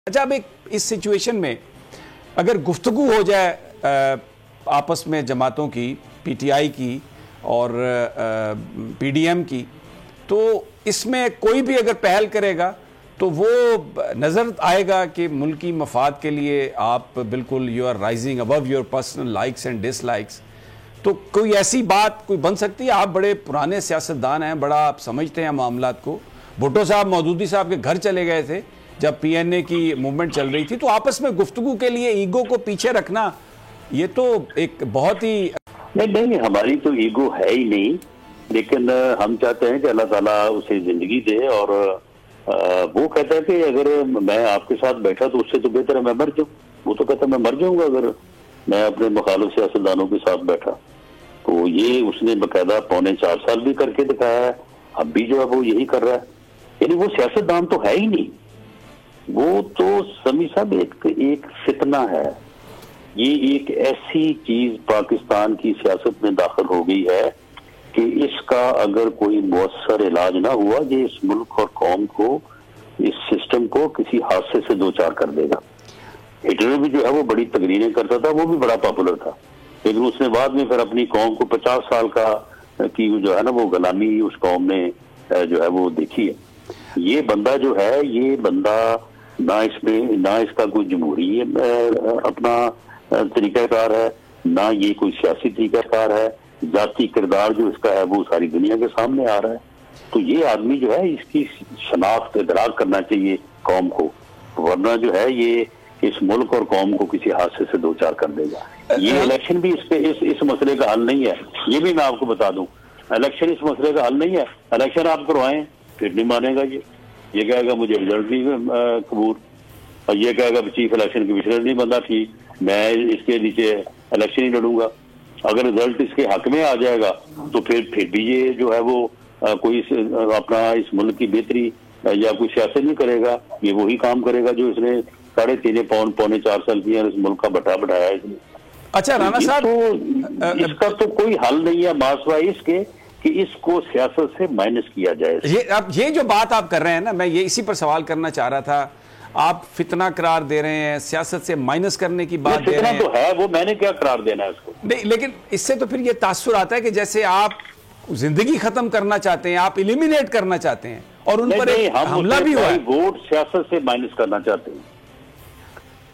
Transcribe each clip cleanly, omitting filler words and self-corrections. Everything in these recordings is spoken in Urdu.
اچھا اب اس سچویشن میں اگر گفتگو ہو جائے آپس میں جماعتوں کی، پی ٹی آئی کی اور پی ڈی ایم کی، تو اس میں کوئی بھی اگر پہل کرے گا تو وہ نظر آئے گا کہ ملکی مفاد کے لیے آپ بالکل you are rising above your personal likes and dislikes. تو کوئی ایسی بات کوئی بن سکتی ہے؟ آپ بڑے پرانے سیاستدان ہیں، بڑا آپ سمجھتے ہیں معاملات کو. بھٹو صاحب مودودی صاحب کے گھر چلے گئے تھے جب پی این اے کی موومنٹ چل رہی تھی، تو آپس میں گفتگو کے لیے ایگو کو پیچھے رکھنا یہ تو ایک بہت ہی نہیں ہماری تو ایگو ہے ہی نہیں، لیکن ہم چاہتے ہیں کہ اللہ تعالیٰ اسے زندگی دے، اور وہ کہتا ہے کہ اگر میں آپ کے ساتھ بیٹھا تو اس سے تو بہتر ہے میں مر جاؤں. وہ تو کہتا ہے میں مر جاؤں گا اگر میں اپنے مخالف سیاستدانوں کے ساتھ بیٹھا. تو یہ اس نے باقاعدہ 4.25 سال بھی کر کے دکھایا ہے، اب بھی جو ہے وہ یہی کر رہا ہے. یعنی وہ سیاستدان تو ہے ہی نہیں، وہ تو سمیع صاحب ایک فتنہ ہے. یہ ایک ایسی چیز پاکستان کی سیاست میں داخل ہو گئی ہے کہ اس کا اگر کوئی مؤثر علاج نہ ہوا یہ اس ملک اور قوم کو، اس سسٹم کو کسی حادثے سے دوچار کر دے گا. ہٹلر بھی جو ہے وہ بڑی تقریریں کرتا تھا، وہ بھی بڑا پاپولر تھا، لیکن اس نے بعد میں پھر اپنی قوم کو 50 سال کی جو ہے نا وہ غلامی اس قوم نے جو ہے وہ دیکھی ہے. یہ بندہ جو ہے، یہ بندہ نہ اس کا کوئی جمہوری اپنا طریقہ کار ہے، نہ یہ کوئی سیاسی طریقہ کار ہے. ذاتی کردار جو اس کا ہے وہ ساری دنیا کے سامنے آ رہا ہے. تو یہ آدمی جو ہے اس کی شناخت ادراک کرنا چاہیے قوم کو، ورنہ جو ہے یہ اس ملک اور قوم کو کسی حادثے سے دوچار کر دے گا. یہ الیکشن بھی اس مسئلے کا حل نہیں ہے، یہ بھی میں آپ کو بتا دوں. الیکشن اس مسئلے کا حل نہیں ہے. الیکشن آپ کروائیں پھر نہیں مانے گا، یہ کہے گا مجھے رزلٹ نہیں قبول، اور یہ کہے گا چیف الیکشن کمشنر نہیں بندہ ٹھیک، میں اس کے نیچے الیکشن ہی لڑوں گا. اگر رزلٹ اس کے حق میں آ جائے گا تو پھر بھی یہ جو ہے وہ کوئی اپنا اس ملک کی بہتری یا کوئی سیاست نہیں کرے گا. یہ وہی کام کرے گا جو اس نے 3.5 پونے 4 سال کیا اس ملک کا بٹا بٹھایا اس نے. اچھا رانا صاحب، اس کا تو کوئی حل نہیں ہے ماسوائے اس کے کہ اس کو سیاست سے مائنس کیا جائے. یہ جو بات آپ کر رہے ہیں نا، میں یہ اسی پر سوال کرنا چاہ رہا تھا. آپ فتنہ قرار دے رہے ہیں، سیاست سے مائنس کرنے کی بات دے رہے ہیں. فتنہ تو ہے، وہ میں نے کیا قرار دینا ہے اس کو؟ نہیں، لیکن اس سے تو پھر یہ تاثر آتا ہے کہ جیسے آپ زندگی ختم کرنا چاہتے ہیں، آپ ایلیمینیٹ کرنا چاہتے ہیں، اور ان پر ایک حملہ بھی ہوا ہے. ووٹ سیاست سے مائنس کرنا چاہتے ہیں،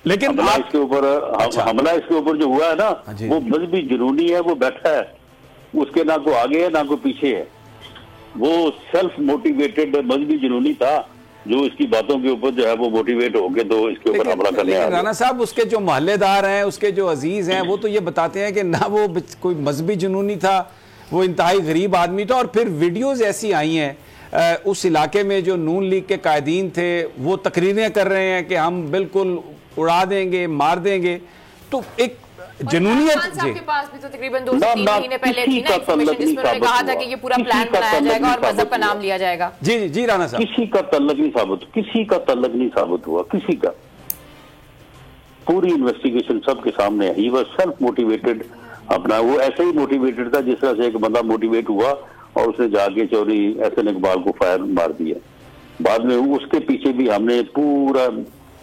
لیکن حملہ اس کے اوپر جو ہوا ہے نا وہ مذہبی جنونی ہے. وہ بیٹھا ہے، اس کے نہ کوئی آگے ہے نہ کوئی پیچھے ہے. وہ سیلف موٹیویٹڈ مذہبی جنونی تھا جو اس کی باتوں کے اوپر جو ہے وہ موٹیویٹ ہو کے تو اس کے اوپر حملہ کرنے آیا. رانا صاحب، اس کے جو محلے دار ہیں، اس کے جو عزیز ہیں، وہ تو یہ بتاتے ہیں کہ نہ وہ کوئی مذہبی جنونی تھا، وہ انتہائی غریب آدمی تھا. اور پھر ویڈیوز ایسی آئی ہیں اس علاقے میں جو نون لیگ کے قائدین تھے وہ تقریریں کر رہے ہیں کہ ہم بالکل اڑا دیں گے، مار دیں گے. تو ایک جنونیت کے پاس بھی تو تقریباً 2-3 مہینے پہلے تھی نا انفارمیشن جس میں انہوں نے کہا تھا کہ یہ پورا پلان بنایا جائے گا اور مذہب کا نام لیا جائے گا. جی رانا صاحب، کسی کا تعلق نہیں ثابت ہوا کسی کا. پوری انویسٹیگیشن سب کے سامنے ہے. He was self motivated. اپنا وہ ایسے ہی موٹیویٹڈ تھا جس طرح سے ایک بندہ موٹیویٹ ہوا اور اس نے جا کے چوری احسن اقبال کو فائر مار دیا. بعد میں اس کے پیچھے بھی ہم نے پورا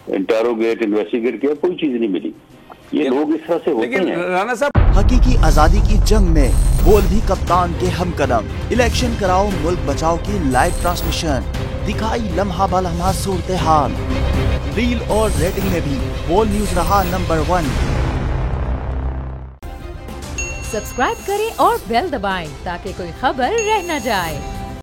انویسٹیگیٹ کیا، کوئی چیز نہیں ملی. یہ لوگ اس طرح سے ہوتے ہیں. رانا صاحب، حقیقی آزادی کی جنگ میں بول بھی کپتان کے ہم قدم. الیکشن کراؤ ملک بچاؤ کی لائیو ٹرانسمیشن، دکھائی لمحہ بلمحہ صورتحال. ریل اور ریٹنگ میں بھی بول نیوز رہا نمبر 1. سبسکرائب کریں اور بیل دبائیں تاکہ کوئی خبر رہ نہ جائے.